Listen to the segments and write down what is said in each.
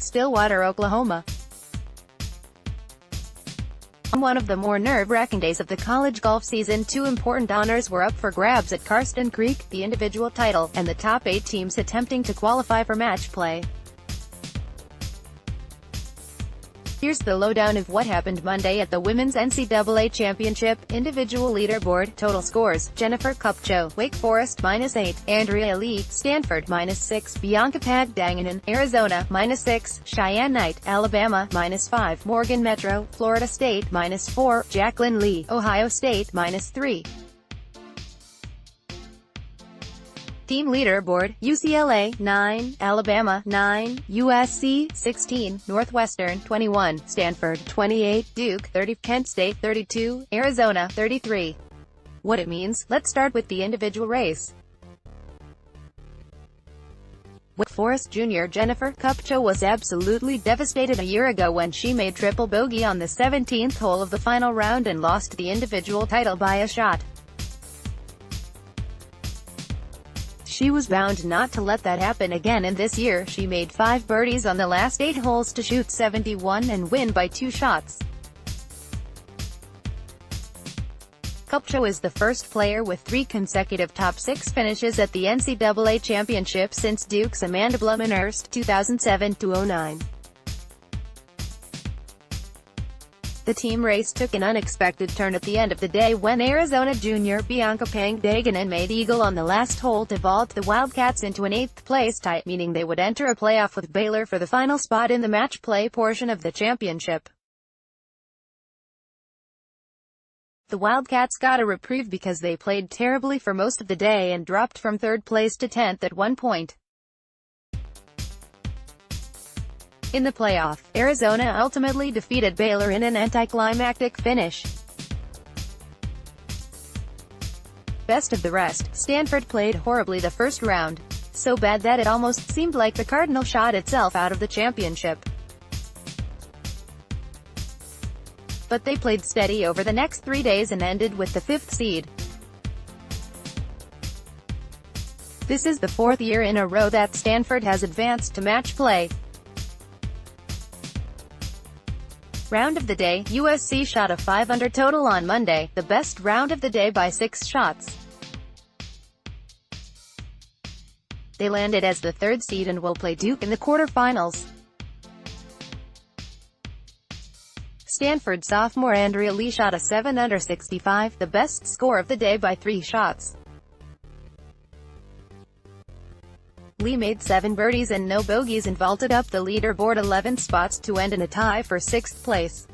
Stillwater, Oklahoma. On one of the more nerve-wracking days of the college golf season, two important honors were up for grabs at Karsten Creek, the individual title, and the top 8 teams attempting to qualify for match play. Here's the lowdown of what happened Monday at the Women's NCAA Championship. Individual leaderboard, total scores: Jennifer Kupcho, Wake Forest -8, Andrea Lee, Stanford -6, Bianca Pagdanganan, Arizona -6, Cheyenne Knight, Alabama -5, Morgane Metraux, Florida State -4, Jacqueline Lee, Ohio State -3. Team leaderboard: UCLA 9, Alabama 9, USC 16, Northwestern 21, Stanford 28, Duke 30, Kent State 32, Arizona 33. What it means? Let's start with the individual race. Wake Forest junior Jennifer Kupcho was absolutely devastated a year ago when she made triple bogey on the 17th hole of the final round and lost the individual title by a shot. She was bound not to let that happen again, and this year, she made 5 birdies on the last 8 holes to shoot 71 and win by 2 shots. Kupcho is the first player with 3 consecutive top 6 finishes at the NCAA Championship since Duke's Amanda Blummenhurst 2007-09. The team race took an unexpected turn at the end of the day when Arizona junior Bianca Pagdanganan made eagle on the last hole to vault the Wildcats into an 8th place tie, meaning they would enter a playoff with Baylor for the final spot in the match play portion of the championship. The Wildcats got a reprieve because they played terribly for most of the day and dropped from 3rd place to 10th at one point. In the playoff, Arizona ultimately defeated Baylor in an anticlimactic finish. Best of the rest, Stanford played horribly the first round. So bad that it almost seemed like the Cardinal shot itself out of the championship. But they played steady over the next 3 days and ended with the 5th seed. This is the 4th year in a row that Stanford has advanced to match play. Round of the day, USC shot a 5 under total on Monday, the best round of the day by 6 shots. They landed as the 3rd seed and will play Duke in the quarterfinals. Stanford sophomore Andrea Lee shot a 7 under 65, the best score of the day by 3 shots. Lee made 7 birdies and no bogeys and vaulted up the leaderboard 11 spots to end in a tie for 6th place.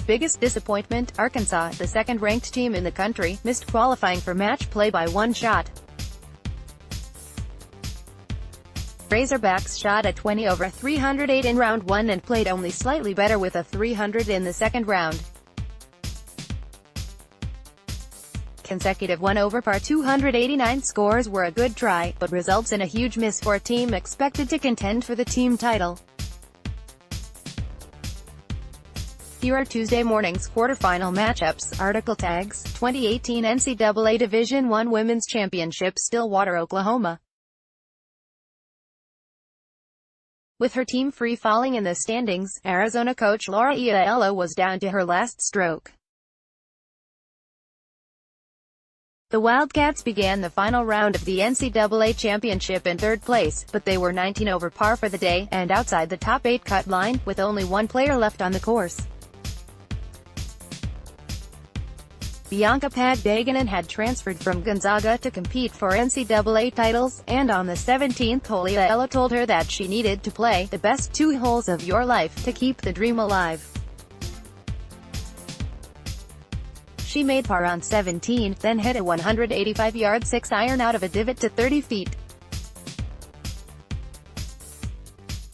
Biggest disappointment, Arkansas, the 2nd-ranked team in the country, missed qualifying for match play by 1 shot. Razorbacks shot a 20 over 308 in round 1 and played only slightly better with a 300 in the 2nd round. Consecutive 1 over par 289 scores were a good try, but results in a huge miss for a team expected to contend for the team title. Here are Tuesday morning's quarterfinal matchups. Article tags: 2018 NCAA Division I Women's Championship, Stillwater, Oklahoma. With her team free-falling in the standings, Arizona coach Laura Iello was down to her last stroke. The Wildcats began the final round of the NCAA Championship in 3rd place, but they were 19 over par for the day, and outside the top 8 cut line, with only 1 player left on the course. Bianca Pagdanganan had transferred from Gonzaga to compete for NCAA titles, and on the 17th hole Iello told her that she needed to play the best 2 holes of your life to keep the dream alive. She made par on 17, then hit a 185-yard 6-iron out of a divot to 30 feet.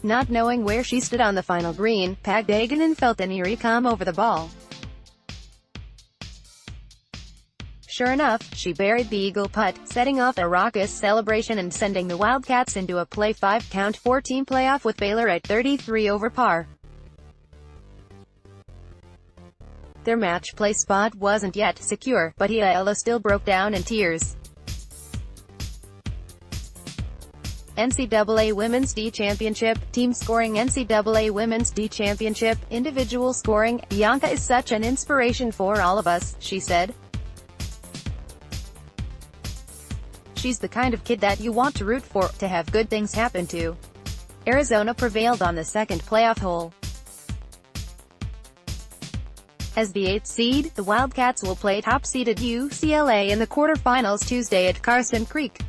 Not knowing where she stood on the final green, Pagdanganan felt an eerie calm over the ball. Sure enough, she buried the eagle putt, setting off a raucous celebration and sending the Wildcats into a play 5-count 4-team playoff with Baylor at 33 over par. Their match play spot wasn't yet secure, but Iello still broke down in tears. NCAA Women's D Championship, Team Scoring NCAA Women's D Championship, Individual Scoring. Bianca is such an inspiration for all of us, she said. She's the kind of kid that you want to root for, to have good things happen to. Arizona prevailed on the second playoff hole. As the 8th seed, the Wildcats will play top-seeded UCLA in the quarterfinals Tuesday at Karsten Creek.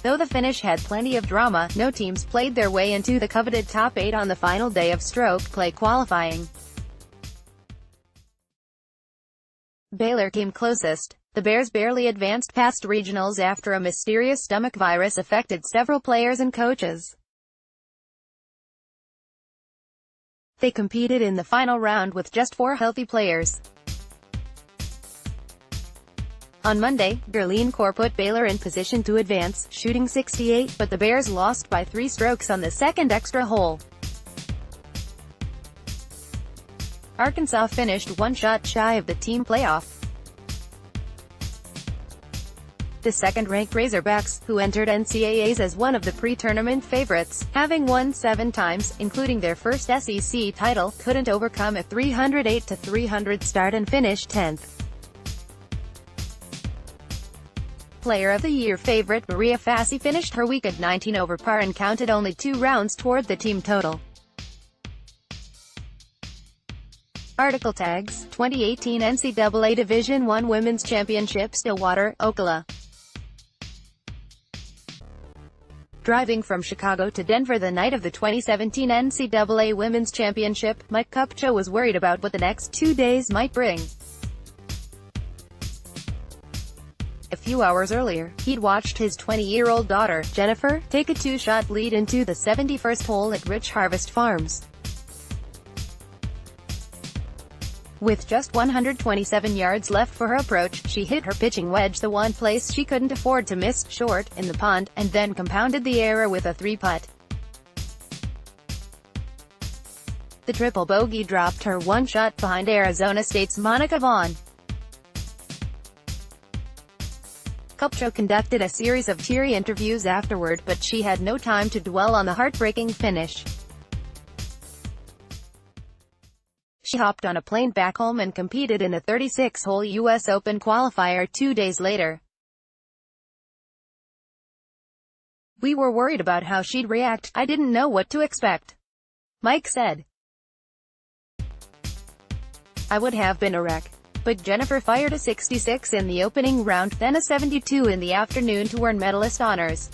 Though the finish had plenty of drama, no teams played their way into the coveted top 8 on the final day of stroke play qualifying. Baylor came closest. The Bears barely advanced past regionals after a mysterious stomach virus affected several players and coaches. They competed in the final round with just 4 healthy players. On Monday, Karsten Creek put Baylor in position to advance, shooting 68, but the Bears lost by 3 strokes on the second extra hole. Arkansas finished 1 shot shy of the team playoff. The second-ranked Razorbacks, who entered NCAAs as one of the pre-tournament favorites, having won 7 times, including their first SEC title, couldn't overcome a 308-300 start and finished 10th. Player of the Year favorite Maria Fassi finished her week at 19 over par and counted only 2 rounds toward the team total. Article tags: 2018 NCAA Division I Women's Championship, Stillwater, Okla. Driving from Chicago to Denver the night of the 2017 NCAA Women's Championship, Mike Kupcho was worried about what the next 2 days might bring. A few hours earlier, he'd watched his 20-year-old daughter, Jennifer, take a 2-shot lead into the 71st hole at Rich Harvest Farms. With just 127 yards left for her approach, she hit her pitching wedge, the one place she couldn't afford to miss, short, in the pond, and then compounded the error with a 3-putt. The triple bogey dropped her 1 shot behind Arizona State's Monica Vaughn. Kupcho conducted a series of teary interviews afterward, but she had no time to dwell on the heartbreaking finish. She hopped on a plane back home and competed in a 36-hole U.S. Open qualifier 2 days later. "We were worried about how she'd react. I didn't know what to expect," Mike said. "I would have been a wreck. But Jennifer fired a 66 in the opening round, then a 72 in the afternoon to earn medalist honors."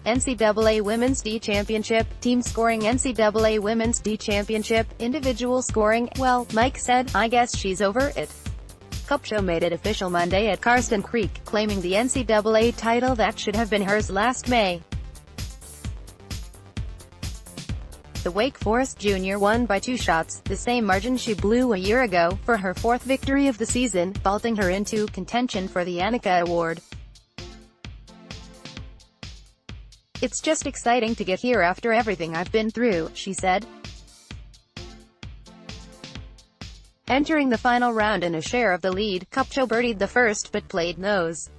NCAA Women's D Championship, Team Scoring NCAA Women's D Championship, Individual Scoring. "Well," Mike said, "I guess she's over it." Kupcho made it official Monday at Karsten Creek, claiming the NCAA title that should have been hers last May. The Wake Forest junior won by 2 shots, the same margin she blew a year ago, for her 4th victory of the season, vaulting her into contention for the Annika Award. "It's just exciting to get here after everything I've been through," she said. Entering the final round in a share of the lead, Kupcho birdied the first but played nose.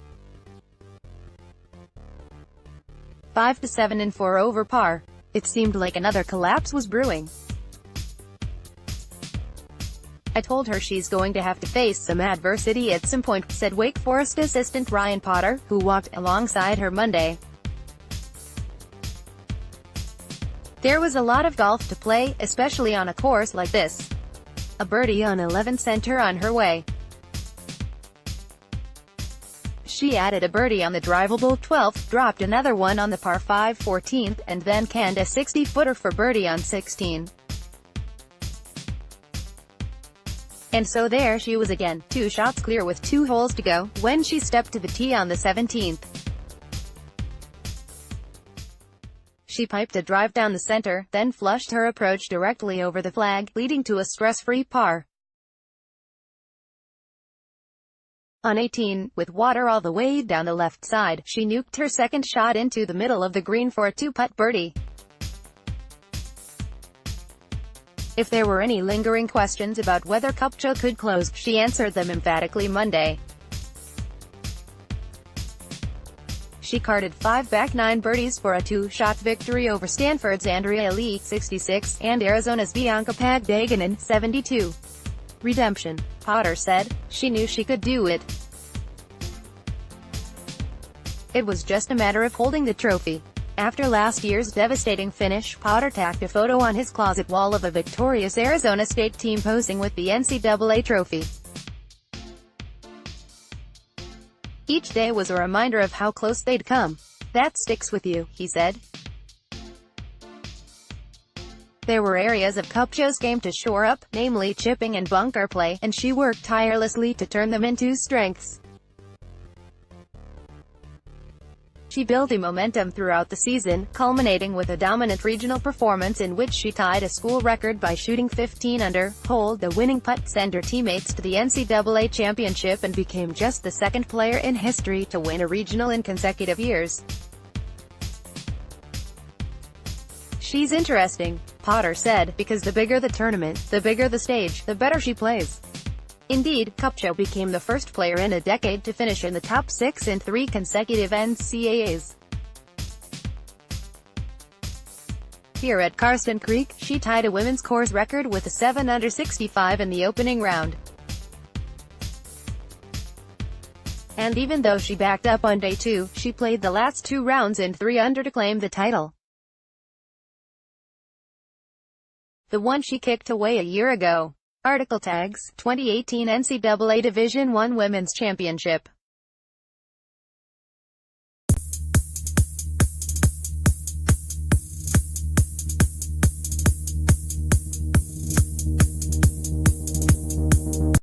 5-7 and 4 over par. It seemed like another collapse was brewing. "I told her she's going to have to face some adversity at some point," said Wake Forest assistant Ryan Potter, who walked alongside her Monday. "There was a lot of golf to play, especially on a course like this." A birdie on 11 sent her on her way. She added a birdie on the drivable 12th, dropped another one on the par 5 14th, and then canned a 60-footer for birdie on 16. And so there she was again, 2 shots clear with 2 holes to go, when she stepped to the tee on the 17th. She piped a drive down the center, then flushed her approach directly over the flag, leading to a stress-free par. On 18, with water all the way down the left side, she nuked her second shot into the middle of the green for a 2-putt birdie. If there were any lingering questions about whether Kupcho could close, she answered them emphatically Monday. she carded 5 back 9 birdies for a 2-shot victory over Stanford's Andrea Lee, 66, and Arizona's Bianca Pagdanganan, 72. Redemption. Potter said, "She knew she could do it. It was just a matter of holding the trophy." After last year's devastating finish, Potter tacked a photo on his closet wall of a victorious Arizona State team posing with the NCAA trophy. Each day was a reminder of how close they'd come. "That sticks with you," he said. There were areas of Kupcho's game to shore up, namely chipping and bunker play, and she worked tirelessly to turn them into strengths. She built a momentum throughout the season, culminating with a dominant regional performance in which she tied a school record by shooting 15 under, holed the winning putt, sent her teammates to the NCAA Championship, and became just the second player in history to win a regional in consecutive years. "She's interesting," Potter said, "because the bigger the tournament, the bigger the stage, the better she plays." Indeed, Kupcho became the first player in a decade to finish in the top 6 in 3 consecutive NCAAs. Here at Karsten Creek, she tied a women's course record with a 7 under 65 in the opening round. And even though she backed up on day 2, she played the last 2 rounds in 3 under to claim the title. The one she kicked away a year ago. Article tags, 2018 NCAA Division I Women's Championship.